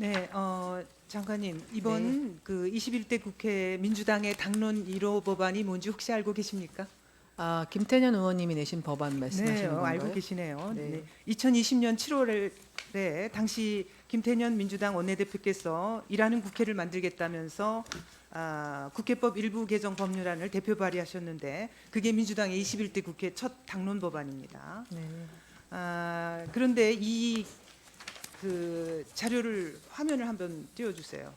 네, 장관님 이번 그 21대 국회 민주당의 당론 1호 법안이 뭔지 혹시 알고 계십니까? 아, 김태년 의원님이 내신 법안 네, 말씀하시는 건가요? 알고 계시네요. 네. 네. 2020년 7월에 당시 김태년 민주당 원내대표께서 일하는 국회를 만들겠다면서 국회법 일부 개정 법률안을 대표 발의하셨는데 그게 민주당의 21대 국회 첫 당론 법안입니다. 네. 그런데 이 그 자료를 화면을 한번 띄워주세요.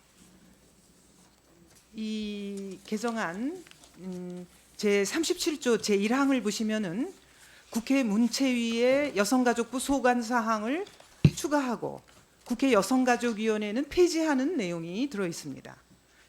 이 개정안 제 37조 제 1항을 보시면은 국회 문체위에 여성가족부 소관 사항을 추가하고 국회 여성가족위원회는 폐지하는 내용이 들어 있습니다.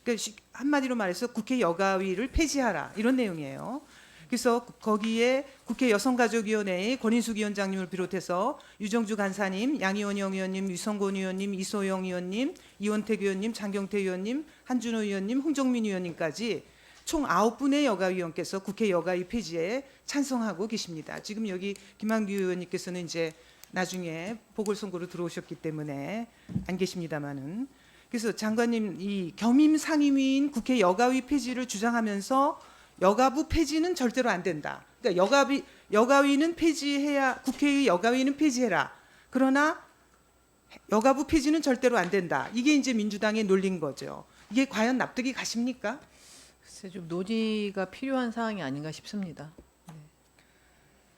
그러니까 한마디로 말해서 국회 여가위를 폐지하라 이런 내용이에요. 그래서 거기에 국회 여성가족위원회의 권인숙 위원장님을 비롯해서 유정주 간사님, 양이원영 의원님, 유성곤 의원님, 이소영 의원님, 이원택 의원님, 장경태 의원님, 한준호 의원님, 홍정민 의원님까지 총 9분의 여가위원께서 국회 여가위 폐지에 찬성하고 계십니다. 지금 여기 김한규 의원님께서는 이제 나중에 보궐선거로 들어오셨기 때문에 안 계십니다마는. 그래서 장관님 이 겸임 상임위인 국회 여가위 폐지를 주장하면서 여가부 폐지는 절대로 안 된다. 그러니까 여가위는 폐지해야 국회의 여가위는 폐지해라. 그러나 여가부 폐지는 절대로 안 된다. 이게 이제 민주당의 논리인 거죠. 이게 과연 납득이 가십니까? 글쎄 좀 논의가 필요한 사항이 아닌가 싶습니다.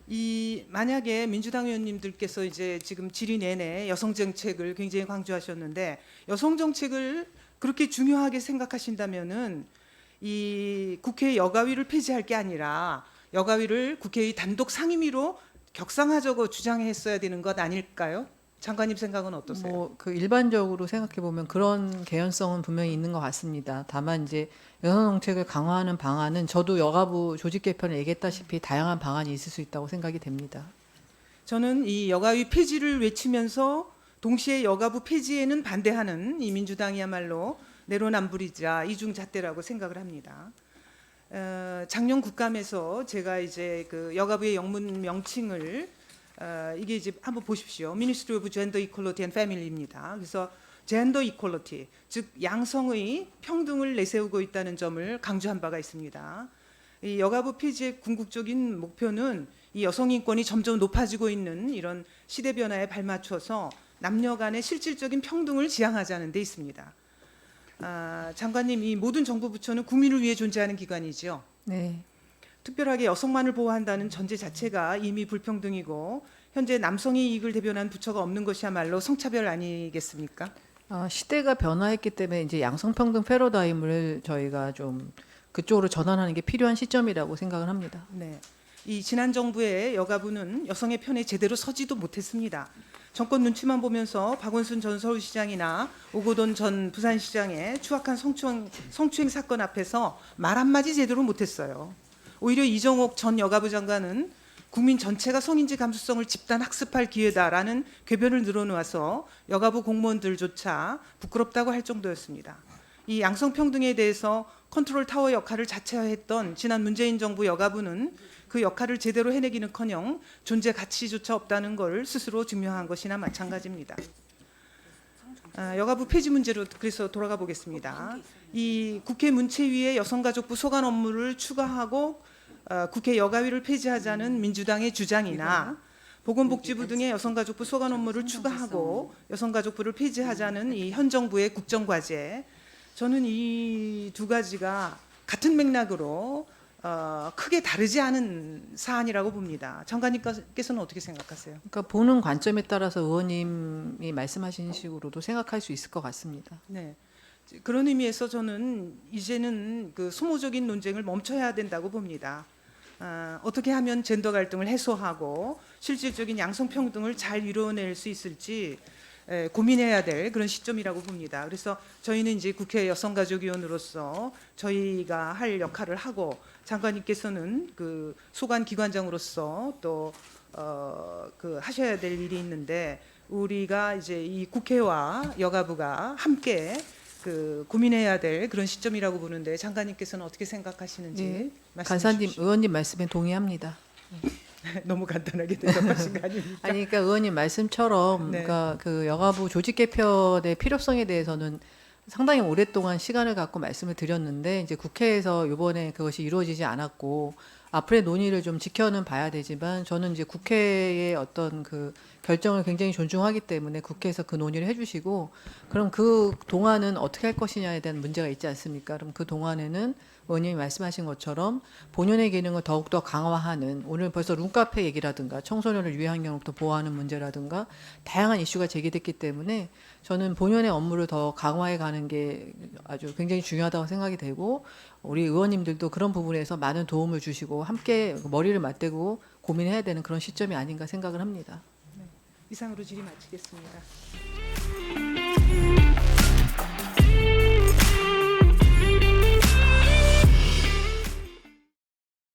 이 만약에 민주당 의원님들께서 이제 지금 질의 내내 여성 정책을 굉장히 강조하셨는데 여성 정책을 그렇게 중요하게 생각하신다면은 이 국회 여가위를 폐지할 게 아니라 여가위를 국회의 단독 상임위로 격상하자고 주장했어야 되는 것 아닐까요? 장관님 생각은 어떠세요? 뭐 그 일반적으로 생각해 보면 그런 개연성은 분명히 있는 것 같습니다. 다만 이제 여성 정책을 강화하는 방안은 저도 여가부 조직 개편을 얘기했다시피 다양한 방안이 있을 수 있다고 생각이 됩니다. 저는 이 여가위 폐지를 외치면서 동시에 여가부 폐지에는 반대하는 이 민주당이야말로 내로남불이자 이중잣대라고 생각을 합니다. 작년 국감에서 제가 이제 그 여가부의 영문 명칭을 이게 이제 한번 보십시오. Ministry of Gender Equality and Family입니다. 그래서 젠더 이퀄리티, 즉 양성의 평등을 내세우고 있다는 점을 강조한 바가 있습니다. 이 여가부 폐지의 궁극적인 목표는 이 여성 인권이 점점 높아지고 있는 이런 시대 변화에 발맞춰서 남녀 간의 실질적인 평등을 지향하자는 데 있습니다. 장관님, 이 모든 정부 부처는 국민을 위해 존재하는 기관이죠. 네. 특별하게 여성만을 보호한다는 전제 자체가 이미 불평등이고 현재 남성의 이익을 대변한 부처가 없는 것이야말로 성차별 아니겠습니까? 시대가 변화했기 때문에 이제 양성평등 패러다임을 저희가 좀 그쪽으로 전환하는 게 필요한 시점이라고 생각을 합니다. 네. 이 지난 정부의 여가부는 여성의 편에 제대로 서지도 못했습니다. 정권 눈치만 보면서 박원순 전 서울시장이나 오고돈 전 부산시장의 추악한 성추행 사건 앞에서 말 한마디 제대로 못했어요. 오히려 이정옥 전 여가부 장관은 국민 전체가 성인지 감수성을 집단 학습할 기회다라는 궤변을 늘어놓아서 여가부 공무원들조차 부끄럽다고 할 정도였습니다. 이 양성평등에 대해서 컨트롤 타워 역할을 자처했던 지난 문재인 정부 여가부는 그 역할을 제대로 해내기는커녕 존재 가치조차 없다는 걸 스스로 증명한 것이나 마찬가지입니다. 여가부 폐지 문제로 그래서 돌아가 보겠습니다. 이 국회 문체위에 여성가족부 소관 업무를 추가하고 국회 여가위를 폐지하자는 민주당의 주장이나 보건복지부 등의 여성가족부 소관 업무를 추가하고 여성가족부를 폐지하자는 이 현 정부의 국정과제, 저는 이 두 가지가 같은 맥락으로 크게 다르지 않은 사안이라고 봅니다. 장관님께서는 어떻게 생각하세요? 그러니까 보는 관점에 따라서 의원님이 말씀하신 식으로도 생각할 수 있을 것 같습니다. 네. 그런 의미에서 저는 이제는 그 소모적인 논쟁을 멈춰야 된다고 봅니다. 어떻게 하면 젠더 갈등을 해소하고 실질적인 양성평등을 잘 이루어낼 수 있을지 고민해야 될 그런 시점이라고 봅니다. 그래서 저희는 이제 국회 여성가족위원으로서 저희가 할 역할을 하고 장관님께서는 그 소관 기관장으로서 또 그 하셔야 될 일이 있는데 우리가 이제 이 국회와 여가부가 함께 그 고민해야 될 그런 시점이라고 보는데 장관님께서는 어떻게 생각하시는지 네. 말씀해 간사님, 주십시오. 의원님 말씀에 동의합니다. 너무 간단하게 대답하신 거 아닙니까? 아니 그러니까 의원님 말씀처럼 네. 그러니까 그 여가부 조직 개편의 필요성에 대해서는 상당히 오랫동안 시간을 갖고 말씀을 드렸는데 이제 국회에서 이번에 그것이 이루어지지 않았고 앞으로의 논의를 좀 지켜는 봐야 되지만 저는 이제 국회의 어떤 그 결정을 굉장히 존중하기 때문에 국회에서 그 논의를 해주시고 그럼 그 동안은 어떻게 할 것이냐에 대한 문제가 있지 않습니까? 그럼 그 동안에는 의원님이 말씀하신 것처럼 본연의 기능을 더욱더 강화하는 오늘 벌써 룸카페 얘기라든가 청소년을 유해 환경으로부터 보호하는 문제라든가 다양한 이슈가 제기됐기 때문에 저는 본연의 업무를 더 강화해 가는 게 아주 굉장히 중요하다고 생각이 되고 우리 의원님들도 그런 부분에서 많은 도움을 주시고 함께 머리를 맞대고 고민해야 되는 그런 시점이 아닌가 생각을 합니다. 이상으로 질의 마치겠습니다.